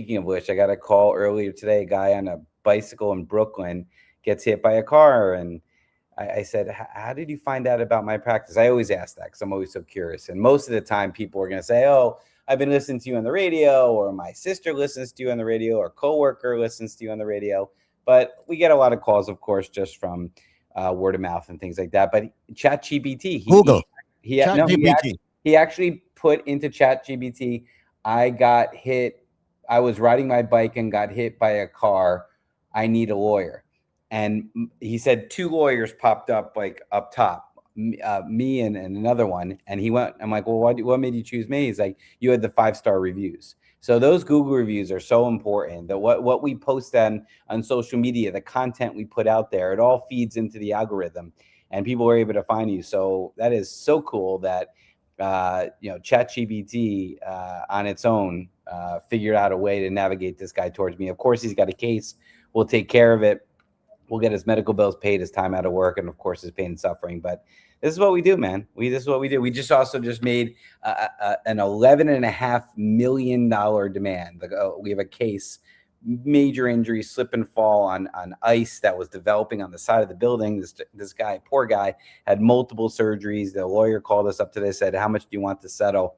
speaking of which, I got a call earlier today. A guy on a bicycle in Brooklyn gets hit by a car, and I said, "How did you find out about my practice?" I always ask that because I'm always so curious. And most of the time, people are going to say, "Oh, I've been listening to you on the radio," or "My sister listens to you on the radio," or "Coworker listens to you on the radio." But we get a lot of calls, of course, just from word of mouth and things like that. But ChatGPT, Google. he Chat no, GPT. he actually put into ChatGPT, "I got hit. I was riding my bike and got hit by a car. I need a lawyer." And he said two lawyers popped up like up top, me and another one. And he went, I'm like, "Well, what made you choose me?" He's like, "You had the 5-star reviews." So those Google reviews are so important that what we post on social media, the content we put out there, it all feeds into the algorithm and people are able to find you. So that is so cool that, ChatGPT on its own figured out a way to navigate this guy towards me. Of course, he's got a case. We'll take care of it. We'll get his medical bills paid, his time out of work, and of course his pain and suffering. But this is what we do, man. This is what we do. We just made an $11.5 million demand. We have a case, major injury, slip and fall on ice that was developing on the side of the building. This guy, poor guy, had multiple surgeries. The lawyer called us up today, said, "How much do you want to settle?"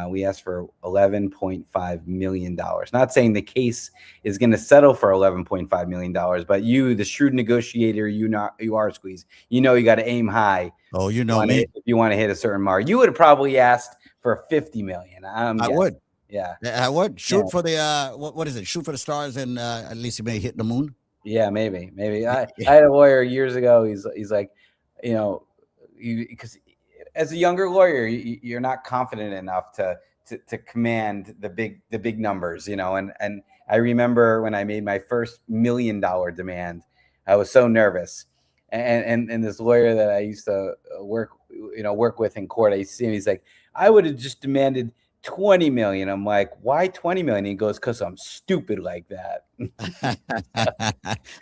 We asked for $11.5 million. Not saying the case is going to settle for $11.5 million, but you, the shrewd negotiator, you are, Squeeze. You got to aim high. Oh, you know me. If you want to hit a certain mark, you would have probably asked for $50 million. I would. Yeah, I would shoot for the what is it? Shoot for the stars, and at least you may hit the moon. Yeah, maybe. I had a lawyer years ago. He's like, because as a younger lawyer, you're not confident enough to command the big numbers, and I remember when I made my first $1 million demand, I was so nervous. And this lawyer that I used to work with in court, I see him, he's like, "I would have just demanded 20 million. I'm like, "Why 20 million?" He goes, "Because I'm stupid like that."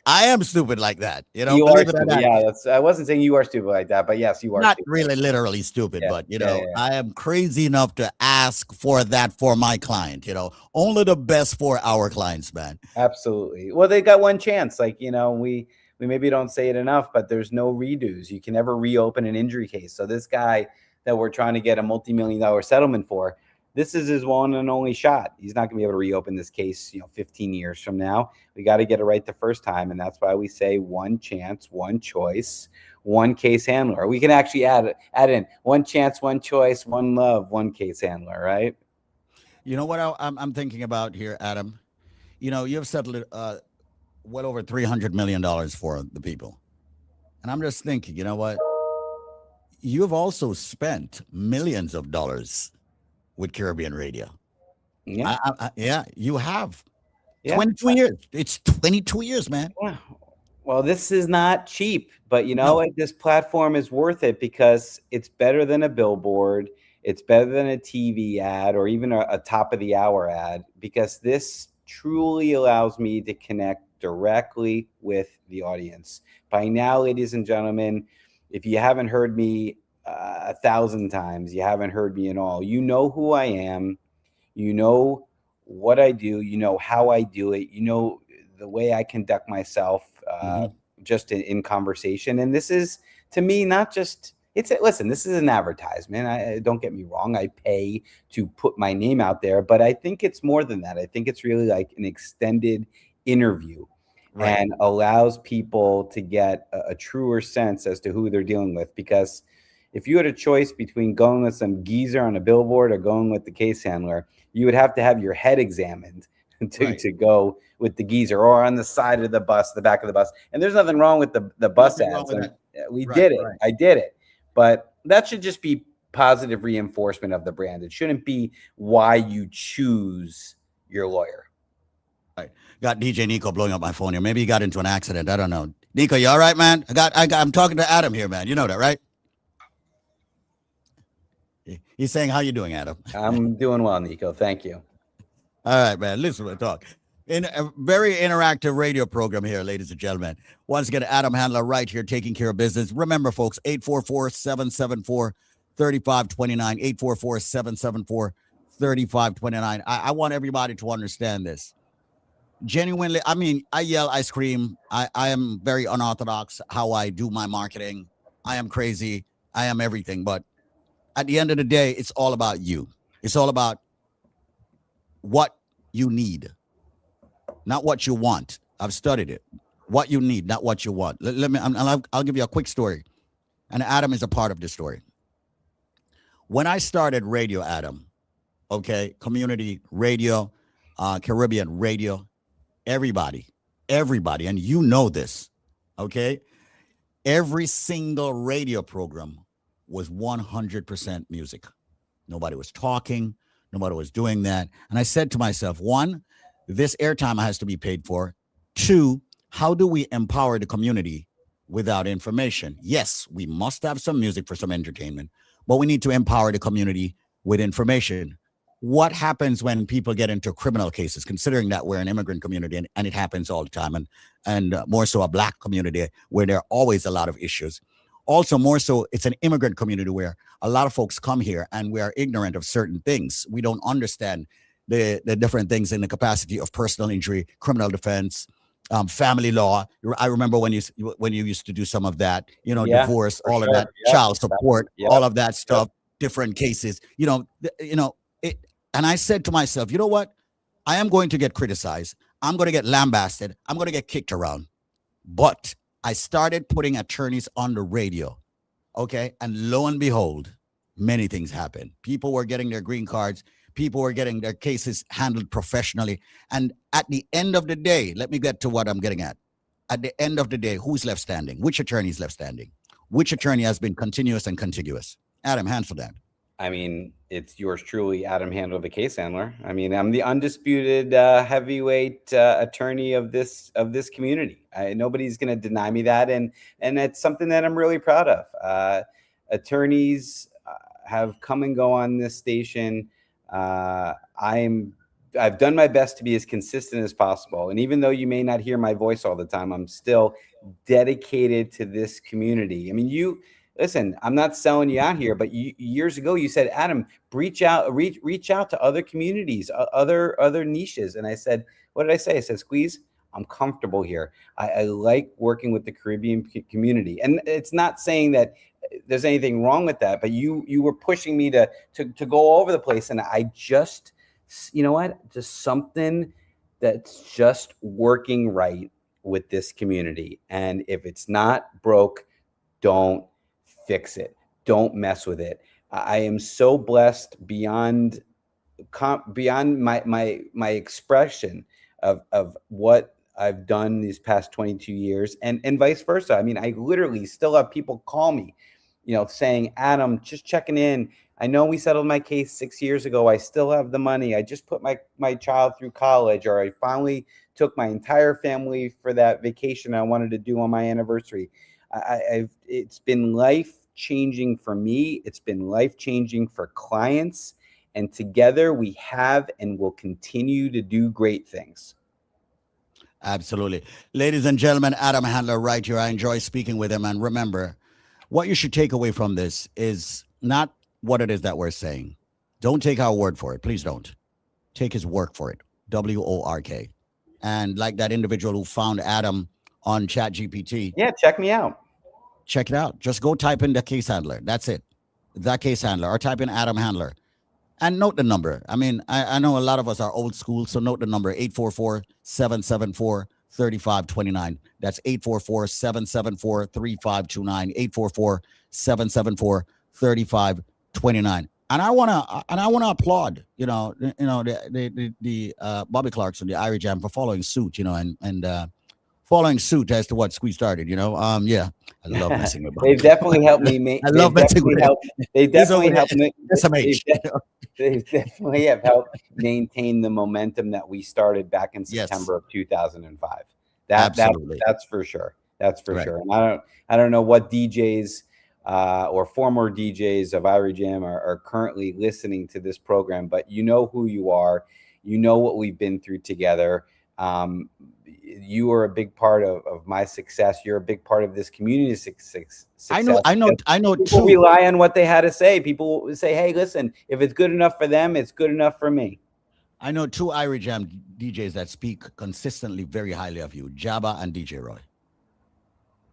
I am stupid like that. You are stupid. Yeah, I wasn't saying you are stupid like that, but yes, you are not stupid. really literally stupid, Yeah, but yeah. I am crazy enough to ask for that for my client. Only the best for our clients, man. Absolutely. Well, they got one chance. Like, we maybe don't say it enough, but there's no redos. You can never reopen an injury case. So this guy that we're trying to get a multi-million-dollar settlement for, this is his one and only shot. He's not going to be able to reopen this case, 15 years from now. We got to get it right the first time. And that's why we say one chance, one choice, one case handler. We can actually add in one chance, one choice, one love, one case handler, right? You know what I'm thinking about here, Adam? You've settled well over $300 million for the people. And I'm just thinking, you know what? You've also spent millions of dollars with Caribbean Radio. Yeah. Yeah, you have. Yeah. 22 years. It's 22 years, man. Yeah. Well, this is not cheap, but what? This platform is worth it because it's better than a billboard. It's better than a TV ad or even a top of the hour ad, because this truly allows me to connect directly with the audience. By now, ladies and gentlemen, if you haven't heard me 1,000 times, you haven't heard me in all. You know who I am. You know what I do. You know how I do it. You know the way I conduct myself just in conversation. And this is, to me, not just, listen, this is an advertisement. Don't get me wrong. I pay to put my name out there, but I think it's more than that. I think it's really like an extended interview. Right. And allows people to get a truer sense as to who they're dealing with. Because if you had a choice between going with some geezer on a billboard or going with the case handler, you would have to have your head examined to go with the geezer, or on the side of the bus, the back of the bus. And there's nothing wrong with the bus ads. We did it. Right. I did it. But that should just be positive reinforcement of the brand. It shouldn't be why you choose your lawyer. Right. Got DJ Nico blowing up my phone here. Maybe he got into an accident. I don't know. Nico, you all right, man? I'm talking to Adam here, man. You know that, right? He's saying, "How you doing, Adam?" I'm doing well, Nico. Thank you. All right, man. Listen to talk. In a very interactive radio program here, ladies and gentlemen. Once again, Adam Handler right here taking care of business. Remember, folks, 844-774-3529, 3529. I want everybody to understand this. Genuinely, I mean, I yell, I scream. I am very unorthodox how I do my marketing. I am crazy. I am everything. But at the end of the day, it's all about you. It's all about what you need, not what you want. I've studied it. What you need, not what you want. Let me. I'll give you a quick story, and Adam is a part of this story. When I started radio, Adam, okay, community radio, Caribbean radio, everybody, everybody, and you know this, okay? Every single radio program was 100% music. Nobody was talking, nobody was doing that. And I said to myself, one, this airtime has to be paid for. Two, how do we empower the community without information? Yes, we must have some music for some entertainment, but we need to empower the community with information. What happens when people get into criminal cases, considering that we're an immigrant community and it happens all the time, and more so a black community where there are always a lot of issues. Also, more so, it's an immigrant community where a lot of folks come here and we are ignorant of certain things. We don't understand the different things in the capacity of personal injury, criminal defense, family law. I remember when you used to do some of that, Yeah, divorce, for all of sure. that, Yep. child support, Yep. all of that Yep. stuff, different cases, it. And I said to myself, you know what? I am going to get criticized. I'm going to get lambasted. I'm going to get kicked around. But I started putting attorneys on the radio. Okay. And lo and behold, many things happened. People were getting their green cards. People were getting their cases handled professionally. And at the end of the day, let me get to what I'm getting at. At the end of the day, who's left standing? Which attorney is left standing? Which attorney has been continuous and contiguous? Adam, answer that. I mean, it's yours truly, Adam Handler, the case handler. I mean, I'm the undisputed heavyweight attorney of this community. Nobody's going to deny me that, and it's something that I'm really proud of. Attorneys have come and go on this station. I've done my best to be as consistent as possible, and even though you may not hear my voice all the time, I'm still dedicated to this community. I mean, listen, I'm not selling you out here, but years ago you said, Adam, reach out to other communities, other niches. And I said, what did I say? I said, Squeeze, I'm comfortable here. I like working with the Caribbean community. And it's not saying that there's anything wrong with that, but you were pushing me to go all over the place. And I just, you know what, just something that's just working right with this community. And if it's not broke, don't fix it. Don't mess with it. I am so blessed beyond my expression of what I've done these past 22 years, and vice versa. I mean, I literally still have people call me, saying, Adam, just checking in. I know we settled my case 6 years ago. I still have the money. I just put my child through college, or I finally took my entire family for that vacation I wanted to do on my anniversary. It's been life changing for me. It's been life changing for clients, and together we have and will continue to do great things. Absolutely. Ladies and gentlemen, Adam Handler right here. I enjoy speaking with him. And remember, what you should take away from this is not what it is that we're saying. Don't take our word for it. Please don't. Take his work for it. WORK. And like that individual who found Adam on ChatGPT. Yeah, check me out. Check it out. Just go type in the case handler. That's it. That case handler. Or type in Adam Handler. And note the number. I mean, I know a lot of us are old school, so note the number 844-774-3529. That's 844-774-3529. 844-774-3529. And I wanna applaud, the Bobby Clarkson, the Irish Jam for following suit, and following suit as to what Squeeze started, Yeah, I love messing with Bobby. They've definitely helped me. I love messing with him. They definitely helped me. SMH. They definitely have helped maintain the momentum that we started back in September of 2005. Absolutely. That's for sure. That's for Right. sure. And I don't know what DJs or former DJs of Irie Jam are currently listening to this program, but you know who you are. You know what we've been through together. you are a big part of my success. You're a big part of this community's success. I know People too. rely on what they had to say. People say, hey, listen, if it's good enough for them, it's good enough for me. I know two Irie Jam DJs that speak consistently very highly of you, Jabba and DJ Roy.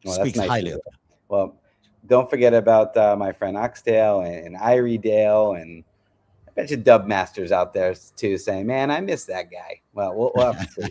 Well, that's Speaks nice to highly hear. of you. Well, don't forget about my friend Oxdale and Irie Dale, and I bet you Dub Masters out there too, saying, man, I miss that guy. Well, we'll have to see.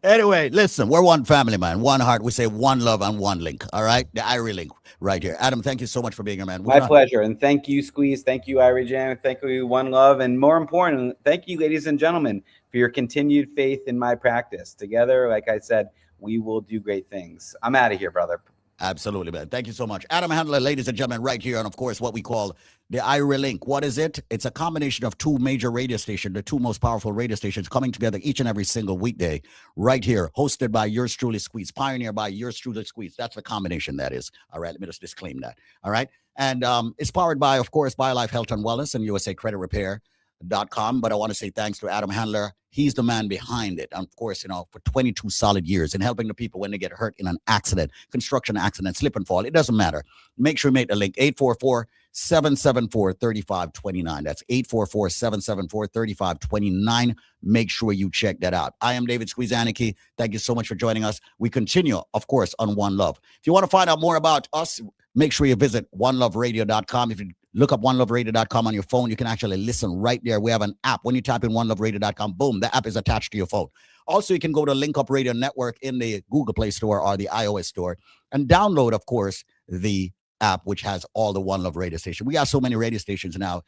Anyway, listen, we're one family, man. One heart. We say one love and one link. All right. The Irie link right here. Adam, thank you so much for being here, man. My pleasure. And thank you, Squeeze. Thank you, Irie Jam. Thank you, One Love. And more important, thank you, ladies and gentlemen, for your continued faith in my practice. Together, like I said, we will do great things. I'm out of here, brother. Absolutely, man. Thank you so much. Adam Handler, ladies and gentlemen, right here. And of course, what we call the Irie Link. What is it? It's a combination of two major radio stations, the two most powerful radio stations coming together each and every single weekday right here, hosted by yours truly, Squeeze, pioneered by yours truly, Squeeze. That's the combination that is. All right, let me just disclaim that. All right. And it's powered by, of course, BioLife Health and Wellness and USA Credit Repair.com. But I want to say thanks to Adam Handler. He's the man behind it. And of course, for 22 solid years and helping the people when they get hurt in an accident, construction accident, slip and fall. It doesn't matter. Make sure you make the link 844-774-3529. That's 844-774-3529. Make sure you check that out. I am David Squeeze Annakie. Thank you so much for joining us. We continue, of course, on One Love. If you want to find out more about us, make sure you visit oneloveradio.com. If you look up oneloveradio.com on your phone, you can actually listen right there. We have an app. When you type in oneloveradio.com, boom, the app is attached to your phone. Also, you can go to Link Up Radio Network in the Google Play Store or the iOS Store and download, of course, the app, which has all the One Love radio stations. We got so many radio stations now.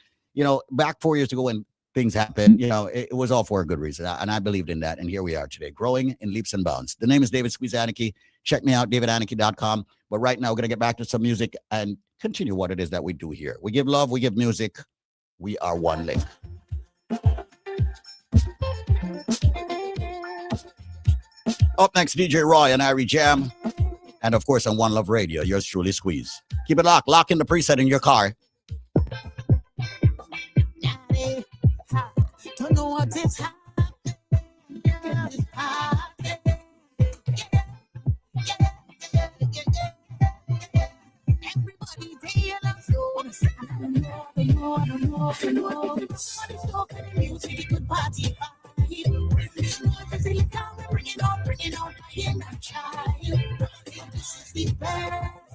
Back 4 years ago when things happened, it was all for a good reason. And I believed in that. And here we are today, growing in leaps and bounds. The name is David Squeeze Annakie. Check me out, davidannakie.com. But right now, we're going to get back to some music and continue what it is that we do here. We give love, we give music. We are one link. Up next, DJ Roy and Irie Jam. And of course, on One Love Radio, yours truly, Squeeze. Keep it locked. Lock in the preset in your car. Don't know what is everybody day and I'm so I don't know. Everybody's talking music, good party vibe. Bring it on, I am not child. This is the best.